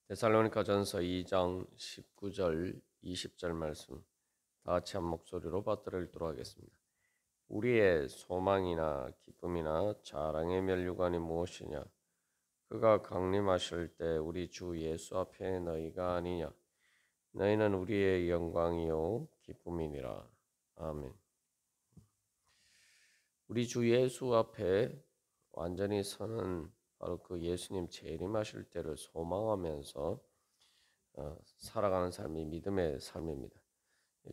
데살로니가전서 2장 19절 20절 말씀 다 같이 한 목소리로 받들어 읽도록 하겠습니다. 우리의 소망이나 기쁨이나 자랑의 면류관이 무엇이냐? 그가 강림하실 때 우리 주 예수 앞에 너희가 아니냐? 너희는 우리의 영광이요 기쁨이니라. 아멘. 우리 주 예수 앞에 완전히 서는 바로 그 예수님 재림하실 때를 소망하면서 살아가는 삶이 믿음의 삶입니다.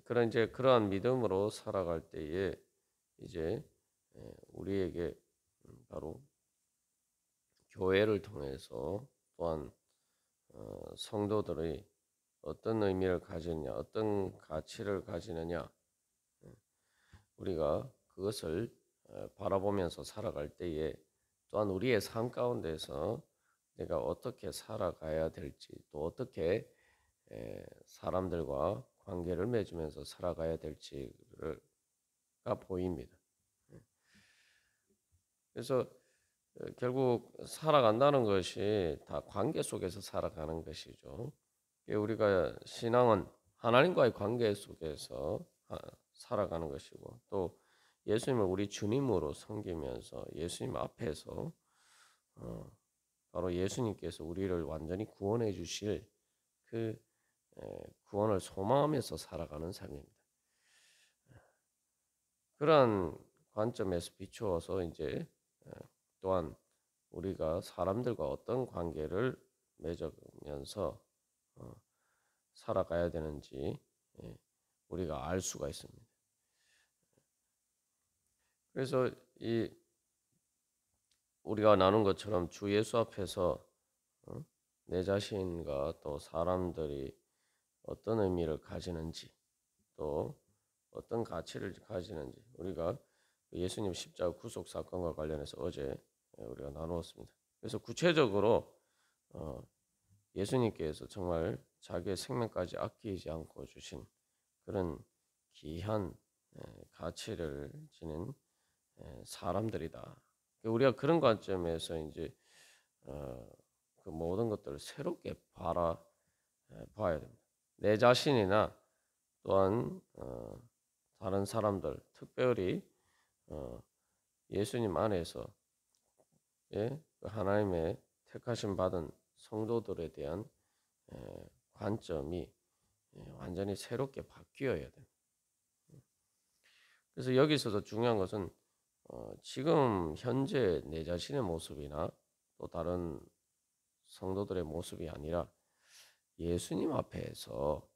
그러한 믿음으로 살아갈 때에 이제 우리에게 바로 교회를 통해서 또한 성도들이 어떤 의미를 가지느냐, 어떤 가치를 가지느냐, 우리가 그것을 바라보면서 살아갈 때에 또한 우리의 삶 가운데서 내가 어떻게 살아가야 될지, 또 어떻게 사람들과 관계를 맺으면서 살아가야 될지가 보입니다. 그래서 결국 살아간다는 것이 다 관계 속에서 살아가는 것이죠. 우리가 신앙은 하나님과의 관계 속에서 살아가는 것이고, 또 예수님을 우리 주님으로 섬기면서 예수님 앞에서 바로 예수님께서 우리를 완전히 구원해 주실 그 구원을 소망하면서 살아가는 삶입니다. 그러한 관점에서 비추어서 이제 또한 우리가 사람들과 어떤 관계를 맺으면서 살아가야 되는지 우리가 알 수가 있습니다. 그래서 우리가 나눈 것처럼 주 예수 앞에서 내 자신과 또 사람들이 어떤 의미를 가지는지, 또 어떤 가치를 가지는지 우리가 예수님 십자가 구속 사건과 관련해서 어제 우리가 나누었습니다. 그래서 구체적으로 예수님께서 정말 자기의 생명까지 아끼지 않고 주신 그런 귀한 가치를 지닌 사람들이다. 우리가 그런 관점에서 이제 그 모든 것들을 새롭게 봐야 됩니다. 내 자신이나 또한 다른 사람들, 특별히 예수님 안에서 하나님의 택하심 받은 성도들에 대한 관점이 완전히 새롭게 바뀌어야 됩니다. 그래서 여기서도 중요한 것은 지금 현재 내 자신의 모습이나 또 다른 성도들의 모습이 아니라 예수님 앞에서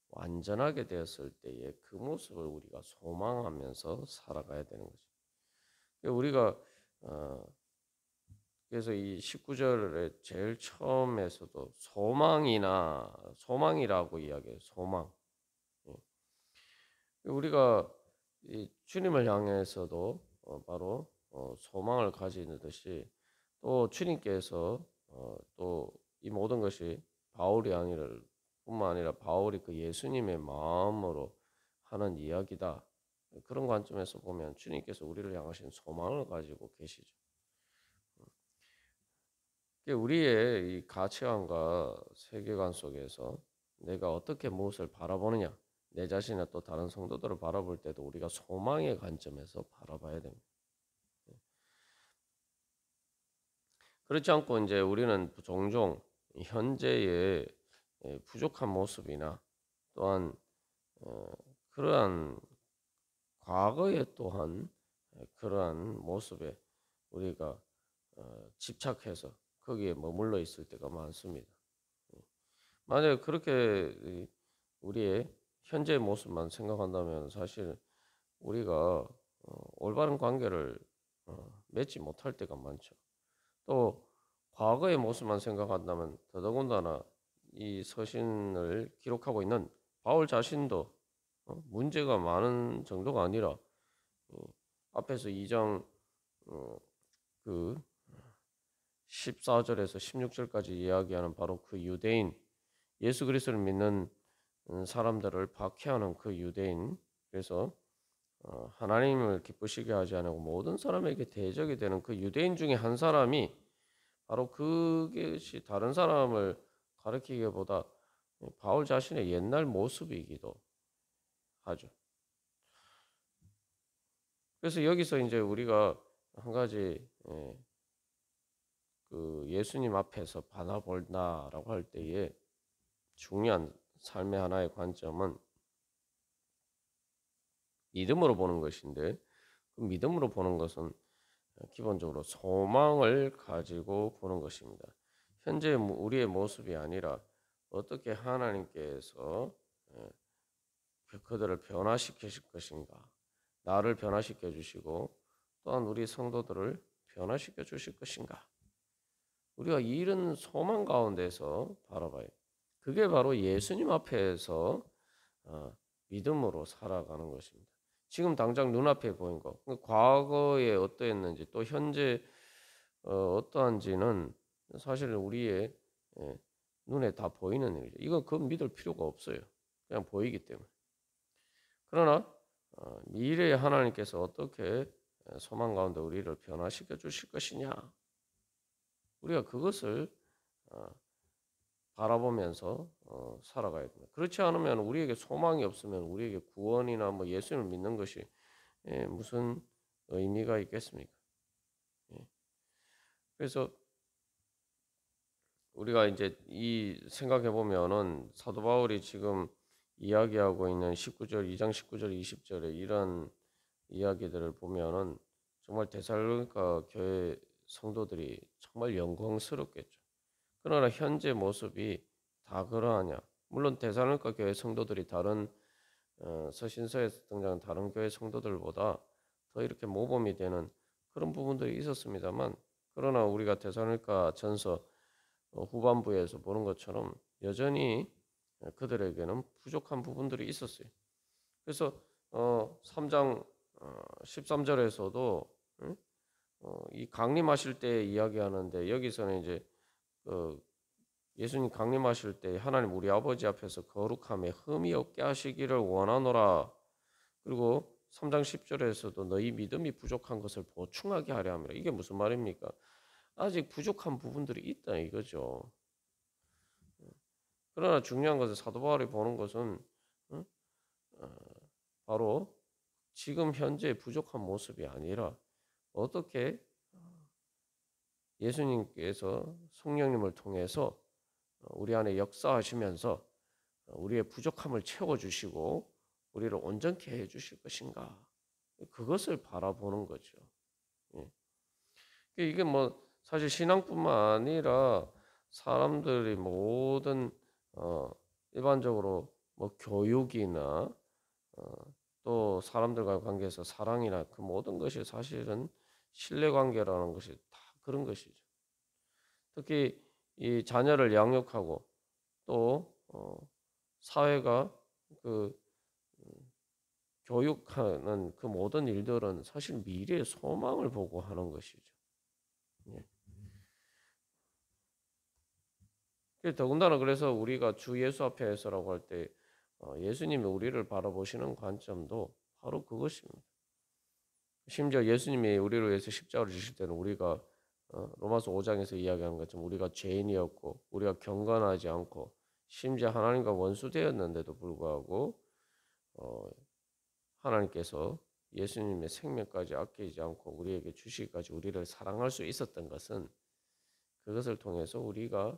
완전하게 되었을 때의 그 모습을 우리가 소망하면서 살아가야 되는 거죠. 우리가 그래서 이 19절에 제일 처음에서도 소망이라고 이야기해요. 소망. 우리가 이 주님을 향해서도 바로 소망을 가지듯이 또 주님께서 또 이 모든 것이 바울이 뿐만 아니라 바울이 그 예수님의 마음으로 하는 이야기다. 그런 관점에서 보면 주님께서 우리를 향하신 소망을 가지고 계시죠. 우리의 이 가치관과 세계관 속에서 내가 어떻게 무엇을 바라보느냐, 내 자신이나 또 다른 성도들을 바라볼 때도 우리가 소망의 관점에서 바라봐야 됩니다. 그렇지 않고 이제 우리는 종종 현재의 부족한 모습이나 또한 그러한 과거에 또한 그러한 모습에 우리가 집착해서 거기에 머물러 있을 때가 많습니다. 만약에 그렇게 우리의 현재의 모습만 생각한다면 사실 우리가 올바른 관계를 맺지 못할 때가 많죠. 또 과거의 모습만 생각한다면 더더군다나 이 서신을 기록하고 있는 바울 자신도 문제가 많은 정도가 아니라 앞에서 2장 그 14절에서 16절까지 이야기하는 바로 그 유대인, 예수 그리스도를 믿는 사람들을 박해하는 그 유대인, 그래서 하나님을 기쁘시게 하지 않고 모든 사람에게 대적이 되는 그 유대인 중에 한 사람이 바로 그것이 다른 사람을 가르치기보다 바울 자신의 옛날 모습이기도 하죠. 그래서 여기서 이제 우리가 한 가지 그 예수님 앞에서 바라본다라고 할 때에 중요한 삶의 하나의 관점은 믿음으로 보는 것인데, 그 믿음으로 보는 것은 기본적으로 소망을 가지고 보는 것입니다. 현재 우리의 모습이 아니라 어떻게 하나님께서 그들을 변화시키실 것인가, 나를 변화시켜 주시고 또한 우리 성도들을 변화시켜 주실 것인가, 우리가 이런 소망 가운데서 바라봐요. 그게 바로 예수님 앞에서 믿음으로 살아가는 것입니다. 지금 당장 눈앞에 보인 것, 과거에 어떠했는지 또 현재 어떠한지는 사실 우리의 눈에 다 보이는 일이죠. 이건 그 믿을 필요가 없어요. 그냥 보이기 때문에. 그러나 미래에 하나님께서 어떻게 소망 가운데 우리를 변화시켜 주실 것이냐, 우리가 그것을 바라보면서 살아가야 됩니다. 그렇지 않으면, 우리에게 소망이 없으면 우리에게 구원이나 뭐 예수님을 믿는 것이 무슨 의미가 있겠습니까? 그래서 우리가 이제 이 생각해 보면은 사도 바울이 지금 이야기하고 있는 19절, 2장 19절, 20절에 이런 이야기들을 보면은 정말 데살로니가 교회 성도들이 정말 영광스럽겠죠. 그러나 현재 모습이 다 그러하냐? 물론 데살로니가 교회 성도들이 다른 서신서에서 등장한 다른 교회 성도들보다 더 이렇게 모범이 되는 그런 부분들이 있었습니다만, 그러나 우리가 데살로니가 전서 후반부에서 보는 것처럼 여전히 그들에게는 부족한 부분들이 있었어요. 그래서 3장 13절에서도 이 강림하실 때 이야기하는데, 여기서는 이제 예수님 강림하실 때 하나님 우리 아버지 앞에서 거룩함에 흠이 없게 하시기를 원하노라. 그리고 3장 10절에서도 너희 믿음이 부족한 것을 보충하게 하려 함이라. 이게 무슨 말입니까? 아직 부족한 부분들이 있다 이거죠. 그러나 중요한 것은 사도 바울이 보는 것은 바로 지금 현재 부족한 모습이 아니라 어떻게 예수님께서 성령님을 통해서 우리 안에 역사하시면서 우리의 부족함을 채워주시고 우리를 온전케 해주실 것인가, 그것을 바라보는 거죠. 이게 뭐 사실 신앙뿐만 아니라 사람들이 모든 일반적으로 뭐 교육이나 또 사람들과의 관계에서 사랑이나 그 모든 것이 사실은 신뢰관계라는 것이 다 그런 것이죠. 특히 이 자녀를 양육하고 또 사회가 그 교육하는 그 모든 일들은 사실 미래의 소망을 보고 하는 것이죠. 더군다나 그래서 우리가 주 예수 앞에서라고 할 때 예수님이 우리를 바라보시는 관점도 바로 그것입니다. 심지어 예수님이 우리를 위해서 십자가를 지실 때는 우리가 로마서 5장에서 이야기한 것처럼 우리가 죄인이었고 우리가 경건하지 않고 심지어 하나님과 원수되었는데도 불구하고 하나님께서 예수님의 생명까지 아끼지 않고 우리에게 주시기까지 우리를 사랑할 수 있었던 것은, 그것을 통해서 우리가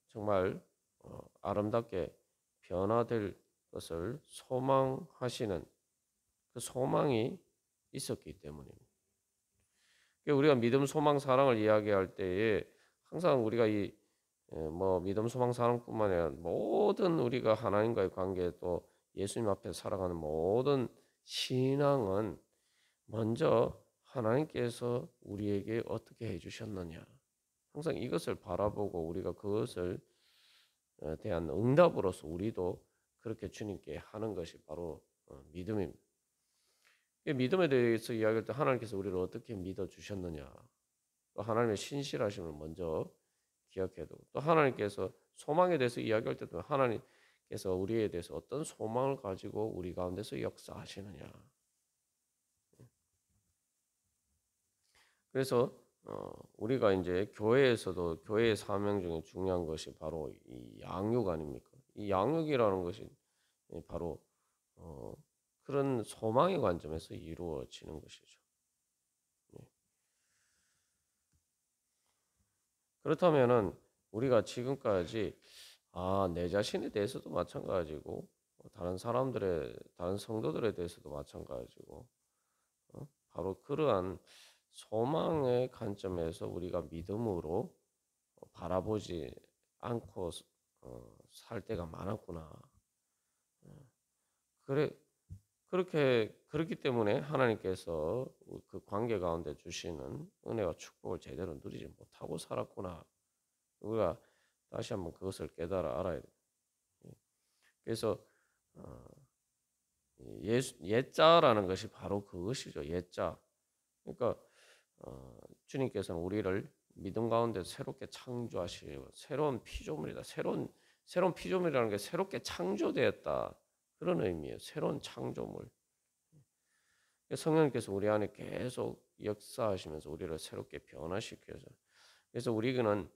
정말 아름답게 변화될 것을 소망하시는 그 소망이 있었기 때문입니다. 우리가 믿음, 소망, 사랑을 이야기할 때에 항상 우리가 이 뭐 믿음, 소망, 사랑뿐만 아니라 모든 우리가 하나님과의 관계, 또 예수님 앞에 살아가는 모든 신앙은 먼저 하나님께서 우리에게 어떻게 해주셨느냐, 항상 이것을 바라보고 우리가 그것을 대한 응답으로서 우리도 그렇게 주님께 하는 것이 바로 믿음입니다. 믿음에 대해서 이야기할 때 하나님께서 우리를 어떻게 믿어주셨느냐, 또 하나님의 신실하심을 먼저 기억해야 되고, 또 하나님께서 소망에 대해서 이야기할 때도 하나님께서 우리에 대해서 어떤 소망을 가지고 우리 가운데서 역사하시느냐. 그래서 우리가 이제 교회에서도 교회의 사명 중에 중요한 것이 바로 이 양육 아닙니까? 이 양육이라는 것이 바로 어, 그런 소망의 관점에서 이루어지는 것이죠. 예. 그렇다면은 우리가 지금까지 내 자신에 대해서도 마찬가지고 다른 성도들에 대해서도 마찬가지고 바로 그러한 소망의 관점에서 우리가 믿음으로 바라보지 않고 살 때가 많았구나. 그래 그렇기 때문에 하나님께서 그 관계 가운데 주시는 은혜와 축복을 제대로 누리지 못하고 살았구나. 우리가 다시 한번 그것을 깨달아 알아야 돼요. 그래서 어, 옛자라는 것이 바로 그것이죠. 옛자. 그러니까 주님께서는 우리를 믿음 가운데 새롭게 창조하시고 새로운 피조물이다. 새로운 피조물이라는 게 새롭게 창조되었다. 그런 의미예요. 새로운 창조물. 성령님께서 우리 안에 계속 역사하시면서 우리를 새롭게 변화시켜서 그래서 우리는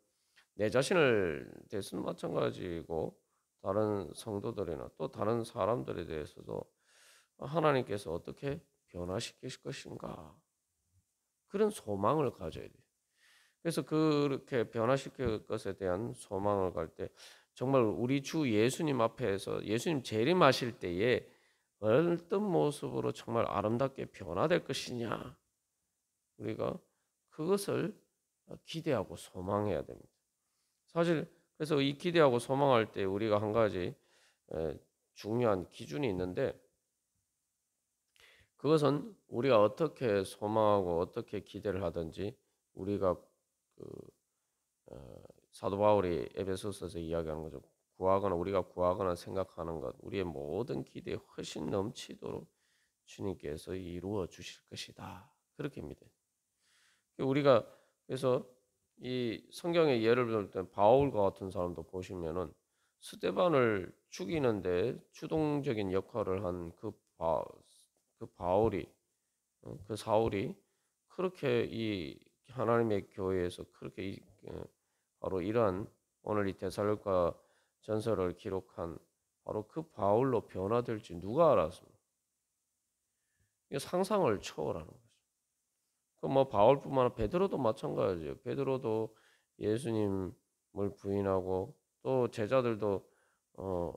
내 자신을 대해서는 마찬가지고 다른 성도들이나 또 다른 사람들에 대해서도 하나님께서 어떻게 변화시키실 것인가 그런 소망을 가져야 돼요. 그래서 그렇게 변화시킬 것에 대한 소망을 갈 때 정말 우리 주 예수님 앞에서 예수님 재림하실 때에 어떤 모습으로 정말 아름답게 변화될 것이냐 우리가 그것을 기대하고 소망해야 됩니다. 사실 그래서 이 기대하고 소망할 때 우리가 한 가지 중요한 기준이 있는데 그것은 우리가 어떻게 소망하고 어떻게 기대를 하든지 우리가 그 사도 바울이 에베소서에서 이야기하는 거죠. 우리가 구하거나 생각하는 것 우리의 모든 기대에 훨씬 넘치도록 주님께서 이루어 주실 것이다. 그렇게 믿어요. 우리가 그래서 이 성경의 예를 들 때 바울과 같은 사람도 보시면은 스데반을 죽이는데 주동적인 역할을 한 그 바울이 그 사울이 그렇게 이 하나님의 교회에서 그렇게 바로 이러한 오늘 이 데살로니가 전서를 기록한 바로 그 바울로 변화될지 누가 알았습니까? 이게 상상을 초월하는 거죠. 그 뭐 바울뿐만 아니라 베드로도 마찬가지예요. 베드로도 예수님을 부인하고 또 제자들도 어,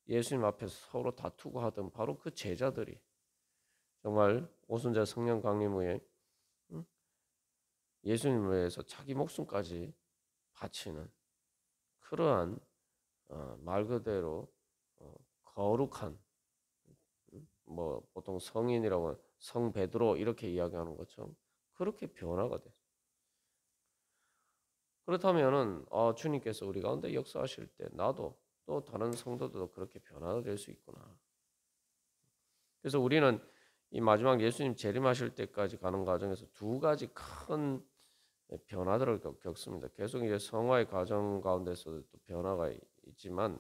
예수님 앞에서 서로 다투고 하던 바로 그 제자들이 정말 오순절 성령 강림 후에 예수님을 위해서 자기 목숨까지 바치는 그러한 말 그대로 거룩한 뭐 보통 성인이라고 성 베드로 이렇게 이야기하는 것처럼 그렇게 변화가 돼. 그렇다면은 주님께서 우리 가운데 역사하실 때 나도 또 다른 성도들도 그렇게 변화가 될 수 있구나. 그래서 우리는 이 마지막 예수님 재림하실 때까지 가는 과정에서 두 가지 큰 변화들을 겪습니다. 계속 이제 성화의 과정 가운데서도 또 변화가 있지만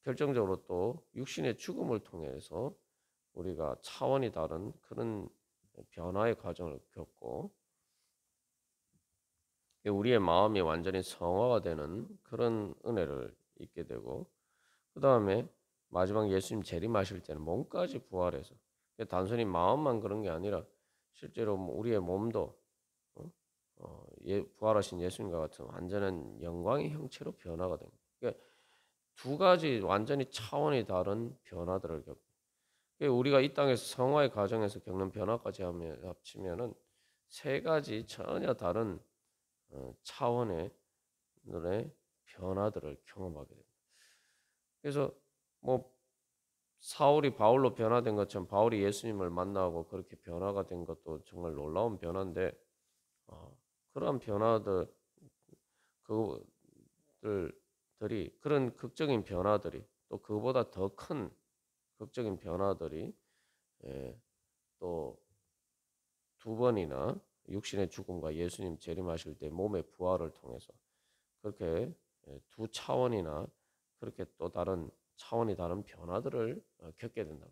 결정적으로 또 육신의 죽음을 통해서 우리가 차원이 다른 그런 변화의 과정을 겪고 우리의 마음이 완전히 성화가 되는 그런 은혜를 잊게 되고 그 다음에 마지막 예수님 재림하실 때는 몸까지 부활해서 단순히 마음만 그런 게 아니라 실제로 우리의 몸도 부활하신 예수님과 같은 완전한 영광의 형체로 변화가 됩니다. 그러니까 두 가지 완전히 차원이 다른 변화들을 겪고 우리가 이 땅에서 성화의 과정에서 겪는 변화까지 합치면은 세 가지 전혀 다른 차원의 변화들을 경험하게 됩니다. 그래서 뭐 사울이 바울로 변화된 것처럼 바울이 예수님을 만나고 그렇게 변화가 된 것도 정말 놀라운 변화인데 그러한 변화들 그들이 그런 극적인 변화들이 또 그보다 더 큰 극적인 변화들이 또 두 번이나 육신의 죽음과 예수님 재림하실 때 몸의 부활을 통해서 그렇게 두 차원이나 그렇게 또 다른 차원이 다른 변화들을 겪게 된다.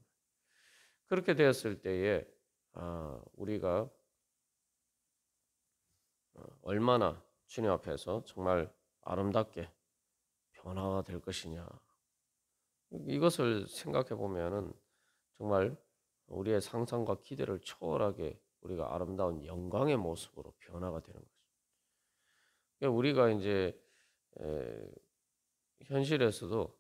그렇게 되었을 때에 우리가 얼마나 주님 앞에서 정말 아름답게 변화가 될 것이냐. 이것을 생각해 보면은 정말 우리의 상상과 기대를 초월하게 우리가 아름다운 영광의 모습으로 변화가 되는 거죠. 그러니까 우리가 이제 에, 현실에서도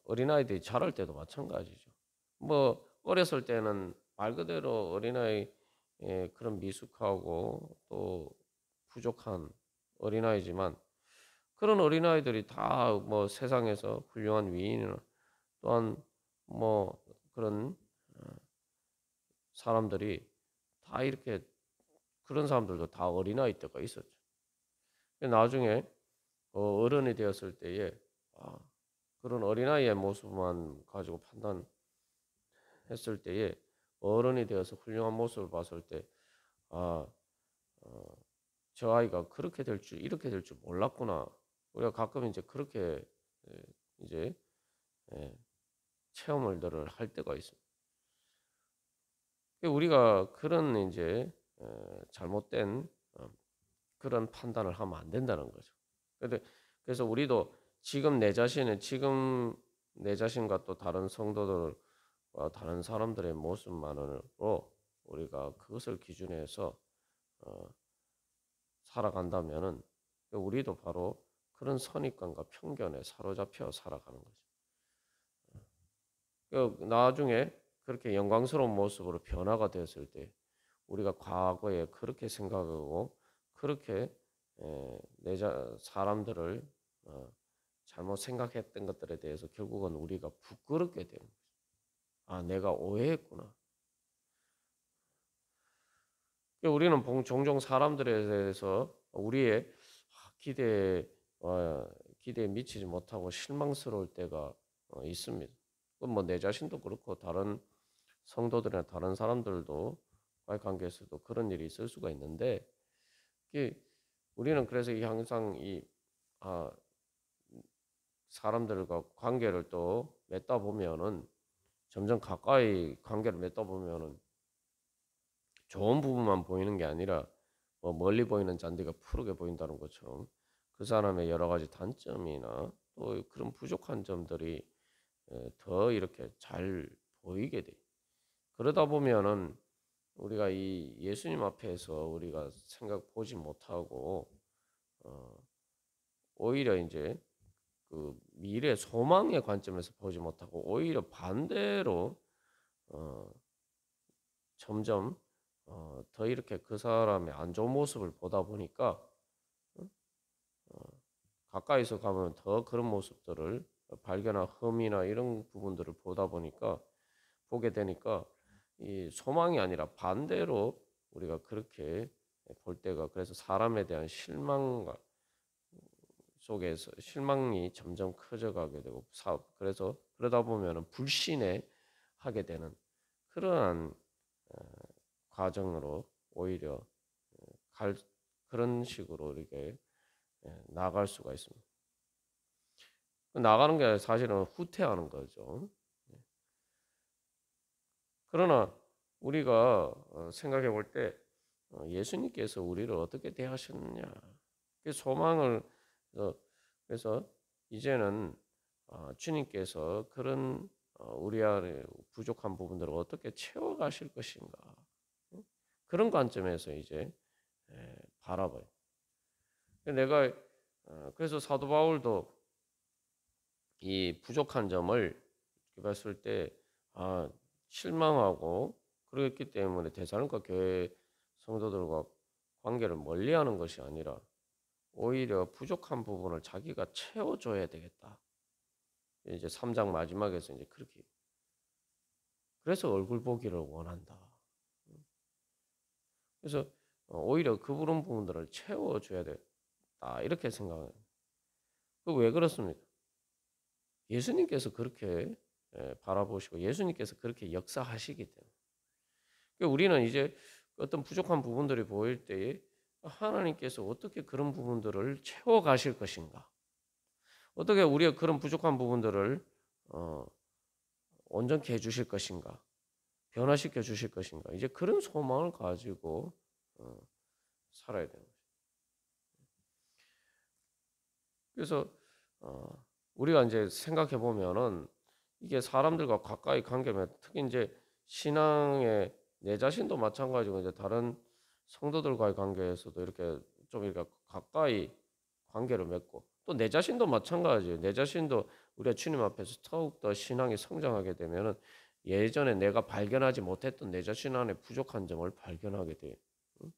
어린아이들이 자랄 때도 마찬가지죠. 뭐 어렸을 때는 말 그대로 어린아이 그런 미숙하고 또 부족한 어린아이지만 그런 어린아이들이 다 뭐 세상에서 훌륭한 위인이나 또한 뭐 그런 사람들이 다 이렇게 그런 사람들도 다 어린아이 때가 있었죠. 나중에 어른이 되었을 때에 아, 그런 어린아이의 모습만 가지고 판단했을 때에 어른이 되어서 훌륭한 모습을 봤을 때 아, 저 아이가 그렇게 될 줄, 이렇게 될 줄 몰랐구나. 우리가 가끔 이제 그렇게 이제 예, 체험을 늘을 할 때가 있습니다. 우리가 그런 이제 잘못된 그런 판단을 하면 안 된다는 거죠. 근데 그래서 우리도 지금 내 자신과 또 다른 성도들과 다른 사람들의 모습만으로 우리가 그것을 기준해서 어, 살아간다면은 우리도 바로 그런 선입관과 편견에 사로잡혀 살아가는 거죠. 나중에 그렇게 영광스러운 모습으로 변화가 되었을 때 우리가 과거에 그렇게 생각하고 그렇게 사람들을 잘못 생각했던 것들에 대해서 결국은 우리가 부끄럽게 되는 거죠. 아, 내가 오해했구나. 우리는 종종 사람들에 대해서 우리의 기대에 기대에 미치지 못하고 실망스러울 때가 있습니다. 뭐 내 자신도 그렇고 다른 성도들이나 다른 사람들도 과의 관계에서도 그런 일이 있을 수가 있는데 우리는 그래서 항상 아, 사람들과 관계를 또 맺다 보면은 점점 가까이 관계를 맺다 보면은 좋은 부분만 보이는 게 아니라 뭐 멀리 보이는 잔디가 푸르게 보인다는 것처럼 그 사람의 여러 가지 단점이나 또 그런 부족한 점들이 더 이렇게 잘 보이게 돼. 그러다 보면은 우리가 이 예수님 앞에서 우리가 생각 보지 못하고 오히려 이제 그 미래 소망의 관점에서 보지 못하고 오히려 반대로 어, 점점 더 이렇게 그 사람의 안 좋은 모습을 보다 보니까 어, 가까이서 가면 더 그런 모습들을 발견한 흠이나 이런 부분들을 보게 되니까 이 소망이 아니라 반대로 우리가 그렇게 볼 때가 그래서 사람에 대한 실망 속에서 실망이 점점 커져가게 되고 그래서 그러다 보면은 불신에 하게 되는 그러한 과정으로 오히려 갈 그런 식으로 이렇게 나갈 수가 있습니다. 나가는 게 사실은 후퇴하는 거죠. 그러나 우리가 생각해 볼 때 예수님께서 우리를 어떻게 대하셨느냐 그 소망을 그래서 이제는 주님께서 그런 우리 안에 부족한 부분들을 어떻게 채워가실 것인가 그런 관점에서 이제 바라봐요. 내가 그래서 사도 바울도 이 부족한 점을 봤을 때 실망하고 그랬기 때문에 데살로니가 교회 성도들과 관계를 멀리하는 것이 아니라 오히려 부족한 부분을 자기가 채워줘야 되겠다. 이제 3장 마지막에서 이제 그렇게 그래서 얼굴 보기를 원한다. 그래서 오히려 그 부분들을 채워줘야 되겠다 이렇게 생각해요. 왜 그렇습니까? 예수님께서 그렇게 바라보시고 예수님께서 그렇게 역사하시기 때문에 그러니까 우리는 이제 어떤 부족한 부분들이 보일 때에 하나님께서 어떻게 그런 부분들을 채워가실 것인가 어떻게 우리가 그런 부족한 부분들을 온전케 해주실 것인가 변화시켜 주실 것인가 이제 그런 소망을 가지고 살아야 되는 거죠. 그래서 우리가 이제 생각해 보면은 이게 사람들과 가까이 관계면 특히 이제 신앙의 내 자신도 마찬가지고 이제 다른 성도들과의 관계에서도 이렇게 좀 이렇게 가까이 관계를 맺고 또 내 자신도 마찬가지예요. 내 자신도 우리가 주님 앞에서 더욱더 신앙이 성장하게 되면은 예전에 내가 발견하지 못했던 내 자신 안에 부족한 점을 발견하게 돼요. 응?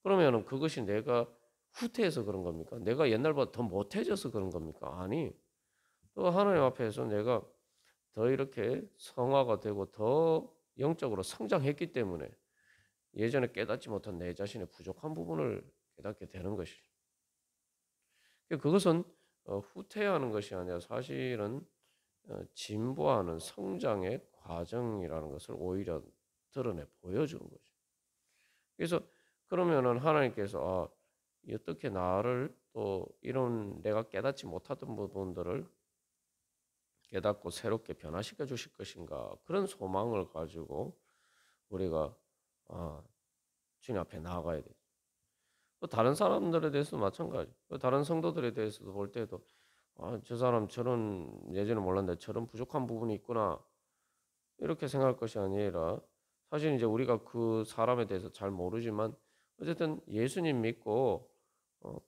그러면은 그것이 내가 후퇴해서 그런 겁니까? 내가 옛날보다 더 못해져서 그런 겁니까? 아니. 또 하나님 앞에서 내가 더 이렇게 성화가 되고 더 영적으로 성장했기 때문에 예전에 깨닫지 못한 내 자신의 부족한 부분을 깨닫게 되는 것이죠. 그것은 후퇴하는 것이 아니라 사실은 진보하는 성장의 과정이라는 것을 오히려 드러내 보여주는 거죠. 그래서 그러면은 하나님께서 어떻게 나를 또 이런 내가 깨닫지 못하던 부분들을 깨닫고 새롭게 변화시켜 주실 것인가 그런 소망을 가지고 우리가 주님 앞에 나아가야 돼요. 또 다른 사람들에 대해서도 마찬가지. 또 다른 성도들에 대해서도 볼 때도 저 사람 저런 예전에 몰랐는데 저런 부족한 부분이 있구나 이렇게 생각할 것이 아니라 사실 이제 우리가 그 사람에 대해서 잘 모르지만 어쨌든 예수님 믿고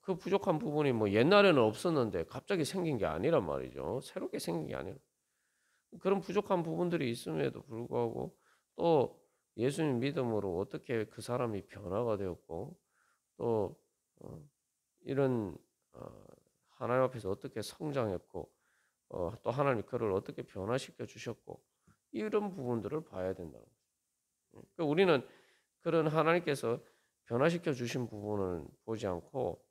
그 부족한 부분이 뭐 옛날에는 없었는데 갑자기 생긴 게 아니란 말이죠. 새롭게 생긴 게 아니라 그런 부족한 부분들이 있음에도 불구하고 또 예수님 믿음으로 어떻게 그 사람이 변화가 되었고 또 이런 하나님 앞에서 어떻게 성장했고 또 하나님이 그를 어떻게 변화시켜 주셨고 이런 부분들을 봐야 된다는 거죠. 그러니까 우리는 그런 하나님께서 변화시켜 주신 부분을 보지 않고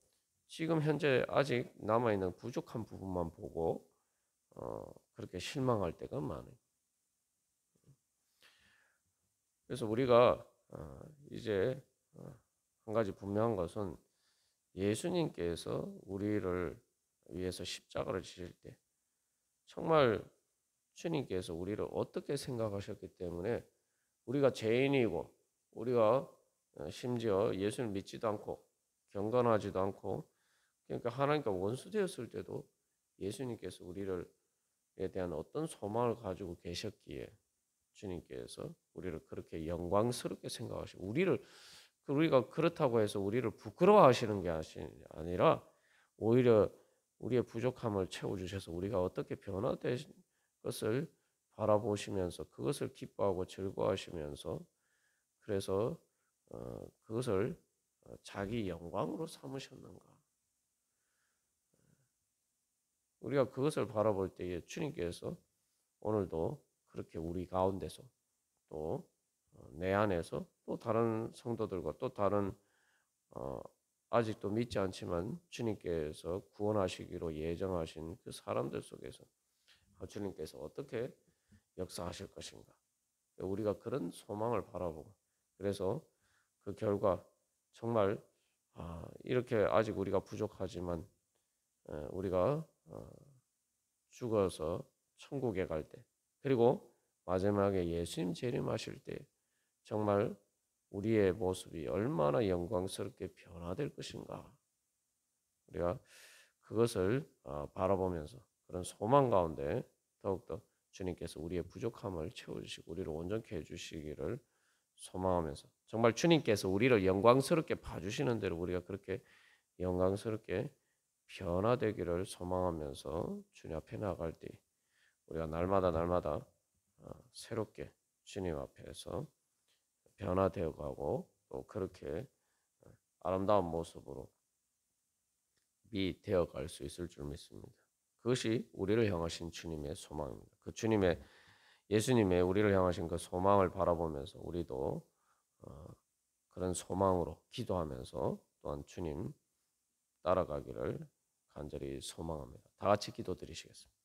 지금 현재 아직 남아 있는 부족한 부분만 보고 그렇게 실망할 때가 많아요. 그래서 우리가 이제 한 가지 분명한 것은 예수님께서 우리를 위해서 십자가를 지실 때 정말 주님께서 우리를 어떻게 생각하셨기 때문에 우리가 죄인이고 우리가 심지어 예수를 믿지도 않고 경건하지도 않고 그러니까 하나님과 원수되었을 때도 예수님께서 우리를 에 대한 어떤 소망을 가지고 계셨기에 주님께서 우리를 그렇게 영광스럽게 생각하시고 우리가 그렇다고 해서 우리를 부끄러워하시는 게 아니라 오히려 우리의 부족함을 채워주셔서 우리가 어떻게 변화된 것을 바라보시면서 그것을 기뻐하고 즐거워하시면서 그래서 그것을 자기 영광으로 삼으셨는가. 우리가 그것을 바라볼 때에 주님께서 오늘도 그렇게 우리 가운데서 또 내 안에서 또 다른 성도들과 또 다른 아직도 믿지 않지만 주님께서 구원하시기로 예정하신 그 사람들 속에서 주님께서 어떻게 역사하실 것인가 우리가 그런 소망을 바라보고 그래서 그 결과 정말 이렇게 아직 우리가 부족하지만 우리가 죽어서 천국에 갈 때 그리고 마지막에 예수님 재림하실 때 정말 우리의 모습이 얼마나 영광스럽게 변화될 것인가 우리가 그것을 바라보면서 그런 소망 가운데 더욱더 주님께서 우리의 부족함을 채워주시고 우리를 온전케 해주시기를 소망하면서 정말 주님께서 우리를 영광스럽게 봐주시는 대로 우리가 그렇게 영광스럽게 변화되기를 소망하면서 주님 앞에 나갈 때 우리가 날마다 새롭게 주님 앞에서 변화되어 가고 또 그렇게 아름다운 모습으로 되어 갈 수 있을 줄 믿습니다. 그것이 우리를 향하신 주님의 소망입니다. 그 예수님의 우리를 향하신 그 소망을 바라보면서 우리도 그런 소망으로 기도하면서 또한 주님 따라가기를 간절히 소망합니다. 다 같이 기도드리시겠습니다.